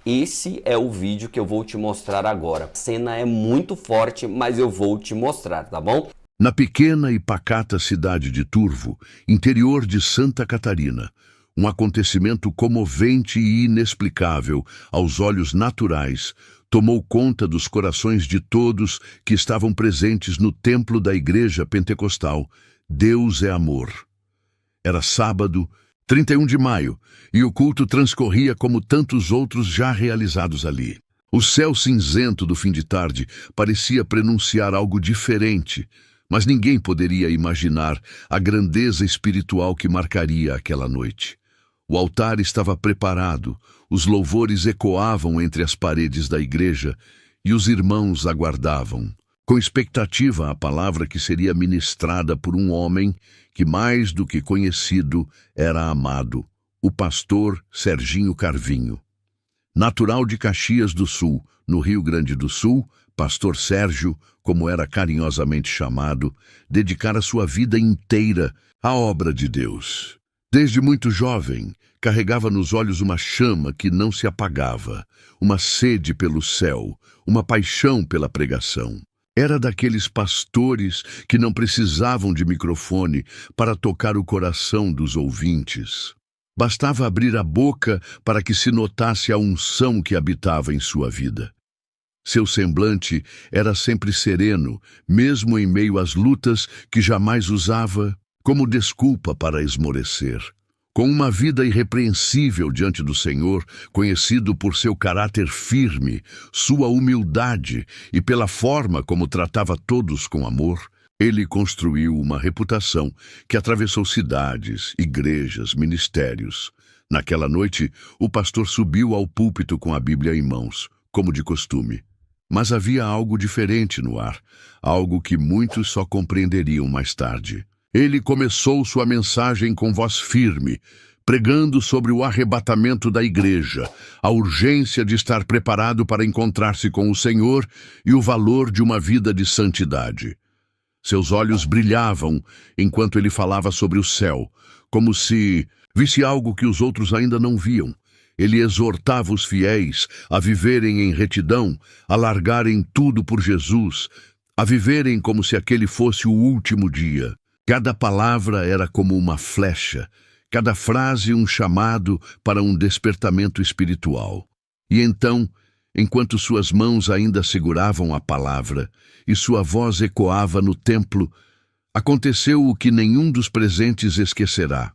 Esse é o vídeo que eu vou te mostrar agora. A cena é muito forte, mas eu vou te mostrar, tá bom? Na pequena e pacata cidade de Turvo, interior de Santa Catarina, um acontecimento comovente e inexplicável aos olhos naturais tomou conta dos corações de todos que estavam presentes no templo da igreja pentecostal. Deus é amor. Era sábado, 31 de maio, e o culto transcorria como tantos outros já realizados ali. O céu cinzento do fim de tarde parecia prenunciar algo diferente, mas ninguém poderia imaginar a grandeza espiritual que marcaria aquela noite. O altar estava preparado, os louvores ecoavam entre as paredes da igreja e os irmãos aguardavam, com expectativa, a palavra que seria ministrada por um homem que, mais do que conhecido, era amado, o pastor Serginho Carvinho. Natural de Caxias do Sul, no Rio Grande do Sul, pastor Sérgio, como era carinhosamente chamado, dedicara sua vida inteira à obra de Deus. Desde muito jovem, carregava nos olhos uma chama que não se apagava, uma sede pelo céu, uma paixão pela pregação. Era daqueles pastores que não precisavam de microfone para tocar o coração dos ouvintes. Bastava abrir a boca para que se notasse a unção que habitava em sua vida. Seu semblante era sempre sereno, mesmo em meio às lutas que jamais usava como desculpa para esmorecer. Com uma vida irrepreensível diante do Senhor, conhecido por seu caráter firme, sua humildade e pela forma como tratava todos com amor, ele construiu uma reputação que atravessou cidades, igrejas, ministérios. Naquela noite, o pastor subiu ao púlpito com a Bíblia em mãos, como de costume. Mas havia algo diferente no ar, algo que muitos só compreenderiam mais tarde. Ele começou sua mensagem com voz firme, pregando sobre o arrebatamento da igreja, a urgência de estar preparado para encontrar-se com o Senhor e o valor de uma vida de santidade. Seus olhos brilhavam enquanto ele falava sobre o céu, como se visse algo que os outros ainda não viam. Ele exortava os fiéis a viverem em retidão, a largarem tudo por Jesus, a viverem como se aquele fosse o último dia. Cada palavra era como uma flecha, cada frase um chamado para um despertamento espiritual. E então, enquanto suas mãos ainda seguravam a palavra e sua voz ecoava no templo, aconteceu o que nenhum dos presentes esquecerá.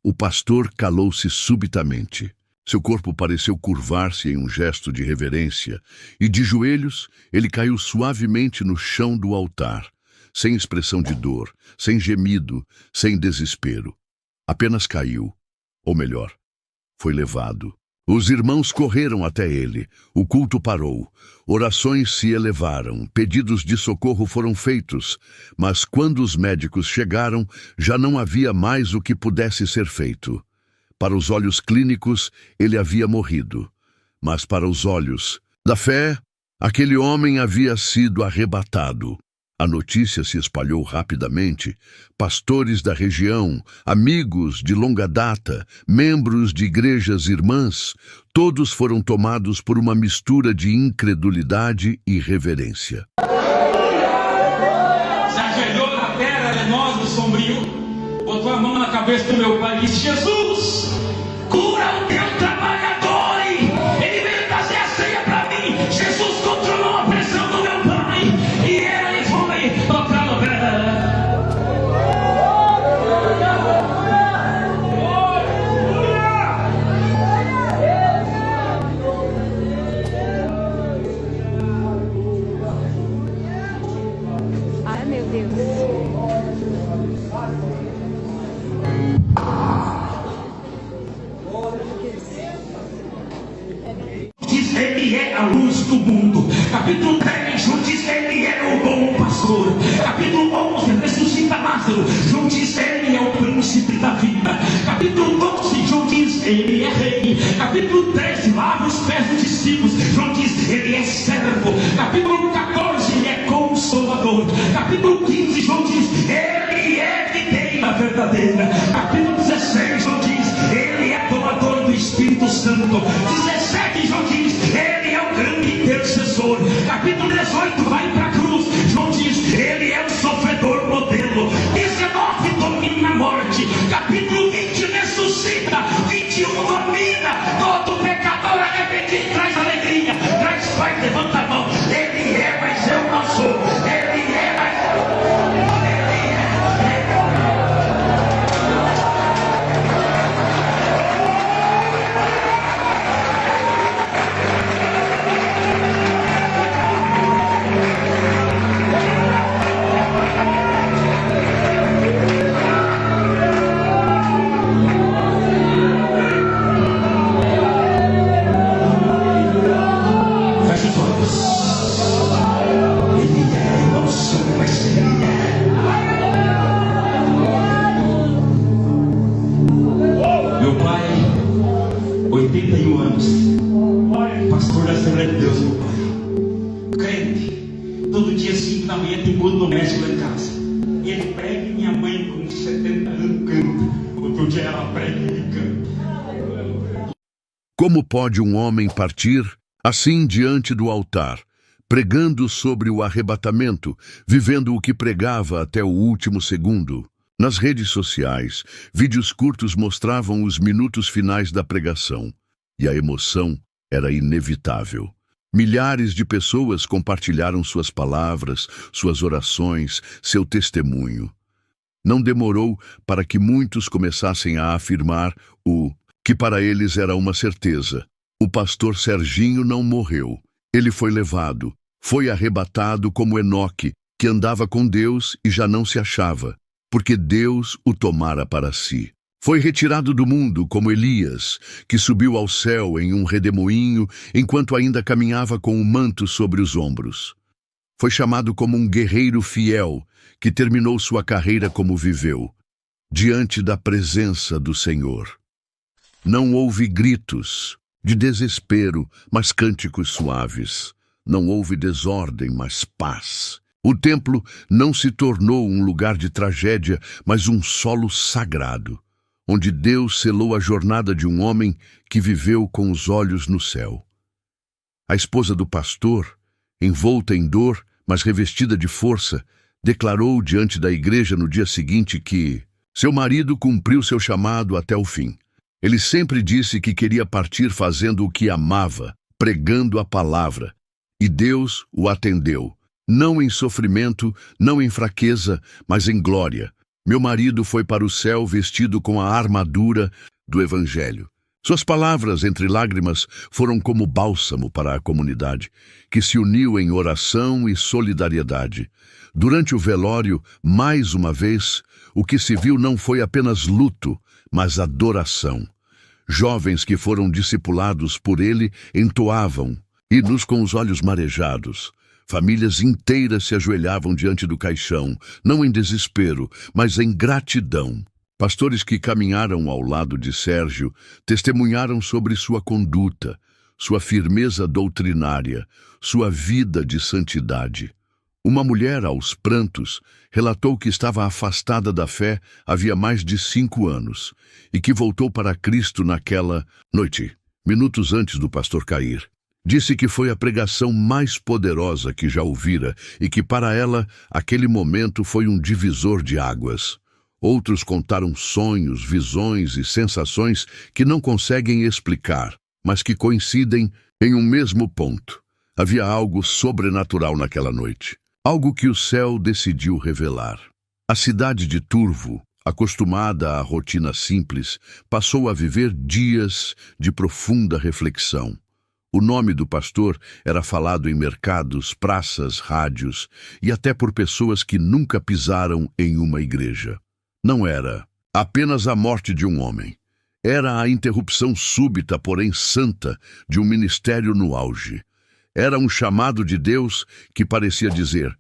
O pastor calou-se subitamente. Seu corpo pareceu curvar-se em um gesto de reverência, e de joelhos ele caiu suavemente no chão do altar, sem expressão de dor, sem gemido, sem desespero. Apenas caiu, ou melhor, foi levado. Os irmãos correram até ele, o culto parou, orações se elevaram, pedidos de socorro foram feitos, mas quando os médicos chegaram, já não havia mais o que pudesse ser feito. Para os olhos clínicos, ele havia morrido, mas para os olhos da fé, aquele homem havia sido arrebatado. A notícia se espalhou rapidamente. Pastores da região, amigos de longa data, membros de igrejas irmãs, todos foram tomados por uma mistura de incredulidade e reverência. Se ajoelhou na terra arenosa e sombrio, botou a mão na cabeça do meu pai e disse: Jesus, cura o teu trabalhador! Ele veio trazer a ceia para mim. Jesus controlou a pressão do meu pai e ele foi tocar no pé. Ai, meu Deus. Diz ele é a luz do mundo. Capítulo 10, João diz ele é o bom pastor. Capítulo 11, ressuscita Lázaro. João diz ele é o príncipe da vida. Capítulo 12, João diz ele é rei. Capítulo 13, lava os pés dos discípulos. João diz ele é servo. Capítulo 14, ele é consolador. Capítulo 15, João diz ele é videira verdadeira. Capítulo 16, João diz ele é doador do Espírito Santo. 17, João diz Como pode um homem partir assim diante do altar, pregando sobre o arrebatamento, vivendo o que pregava até o último segundo? Nas redes sociais, vídeos curtos mostravam os minutos finais da pregação, e a emoção era inevitável. Milhares de pessoas compartilharam suas palavras, suas orações, seu testemunho. Não demorou para que muitos começassem a afirmar o que para eles era uma certeza. O pastor Serginho não morreu. Ele foi levado, foi arrebatado como Enoque, que andava com Deus e já não se achava, porque Deus o tomara para si. Foi retirado do mundo como Elias, que subiu ao céu em um redemoinho enquanto ainda caminhava com o manto sobre os ombros. Foi chamado como um guerreiro fiel, que terminou sua carreira como viveu, diante da presença do Senhor. Não houve gritos de desespero, mas cânticos suaves. Não houve desordem, mas paz. O templo não se tornou um lugar de tragédia, mas um solo sagrado, onde Deus selou a jornada de um homem que viveu com os olhos no céu. A esposa do pastor, envolta em dor, mas revestida de força, declarou diante da igreja no dia seguinte que seu marido cumpriu seu chamado até o fim. Ele sempre disse que queria partir fazendo o que amava, pregando a palavra, e Deus o atendeu, não em sofrimento, não em fraqueza, mas em glória. Meu marido foi para o céu vestido com a armadura do Evangelho. Suas palavras, entre lágrimas, foram como bálsamo para a comunidade, que se uniu em oração e solidariedade. Durante o velório, mais uma vez, o que se viu não foi apenas luto, mas adoração. Jovens que foram discipulados por ele entoavam, hinos com os olhos marejados. Famílias inteiras se ajoelhavam diante do caixão, não em desespero, mas em gratidão. Pastores que caminharam ao lado de Sérgio testemunharam sobre sua conduta, sua firmeza doutrinária, sua vida de santidade. Uma mulher, aos prantos, relatou que estava afastada da fé havia mais de 5 anos e que voltou para Cristo naquela noite, minutos antes do pastor cair. Disse que foi a pregação mais poderosa que já ouvira e que para ela aquele momento foi um divisor de águas. Outros contaram sonhos, visões e sensações que não conseguem explicar, mas que coincidem em um mesmo ponto. Havia algo sobrenatural naquela noite. Algo que o céu decidiu revelar. A cidade de Turvo, acostumada à rotina simples, passou a viver dias de profunda reflexão. O nome do pastor era falado em mercados, praças, rádios e até por pessoas que nunca pisaram em uma igreja. Não era apenas a morte de um homem. Era a interrupção súbita, porém santa, de um ministério no auge. Era um chamado de Deus que parecia dizer: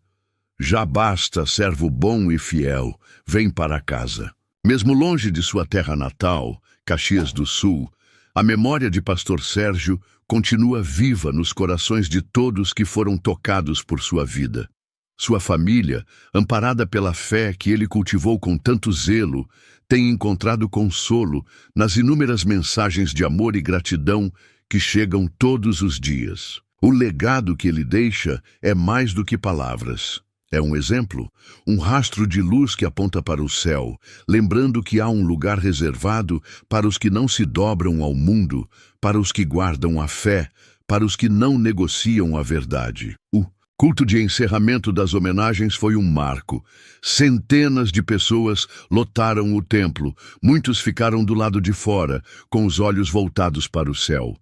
já basta, servo bom e fiel, vem para casa. Mesmo longe de sua terra natal, Caxias do Sul, a memória de pastor Sérgio continua viva nos corações de todos que foram tocados por sua vida. Sua família, amparada pela fé que ele cultivou com tanto zelo, tem encontrado consolo nas inúmeras mensagens de amor e gratidão que chegam todos os dias. O legado que ele deixa é mais do que palavras. É um exemplo, um rastro de luz que aponta para o céu, lembrando que há um lugar reservado para os que não se dobram ao mundo, para os que guardam a fé, para os que não negociam a verdade. O culto de encerramento das homenagens foi um marco. Centenas de pessoas lotaram o templo, muitos ficaram do lado de fora, com os olhos voltados para o céu.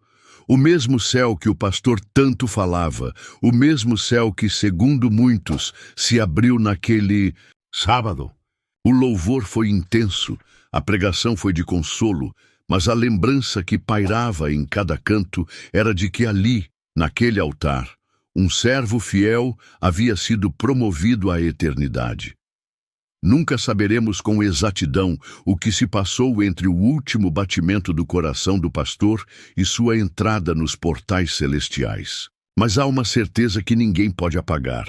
O mesmo céu que o pastor tanto falava, o mesmo céu que, segundo muitos, se abriu naquele sábado. O louvor foi intenso, a pregação foi de consolo, mas a lembrança que pairava em cada canto era de que ali, naquele altar, um servo fiel havia sido promovido à eternidade. Nunca saberemos com exatidão o que se passou entre o último batimento do coração do pastor e sua entrada nos portais celestiais. Mas há uma certeza que ninguém pode apagar.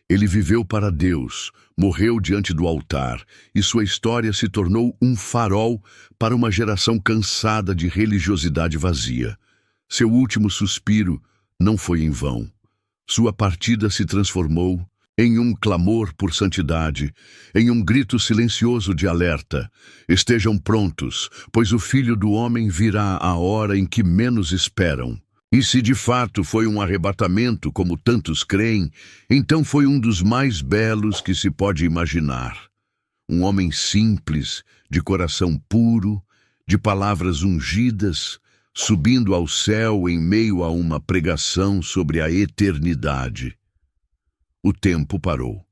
Ele viveu para Deus, morreu diante do altar, e sua história se tornou um farol para uma geração cansada de religiosidade vazia. Seu último suspiro não foi em vão. Sua partida se transformou em um clamor por santidade, em um grito silencioso de alerta. Estejam prontos, pois o Filho do Homem virá à hora em que menos esperam. E se de fato foi um arrebatamento, como tantos creem, então foi um dos mais belos que se pode imaginar. Um homem simples, de coração puro, de palavras ungidas, subindo ao céu em meio a uma pregação sobre a eternidade. O tempo parou.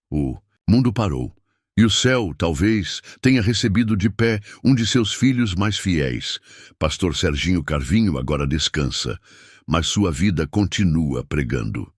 O mundo parou. E o céu, talvez, tenha recebido de pé um de seus filhos mais fiéis. Pastor Serginho Carvinho agora descansa, mas sua vida continua pregando.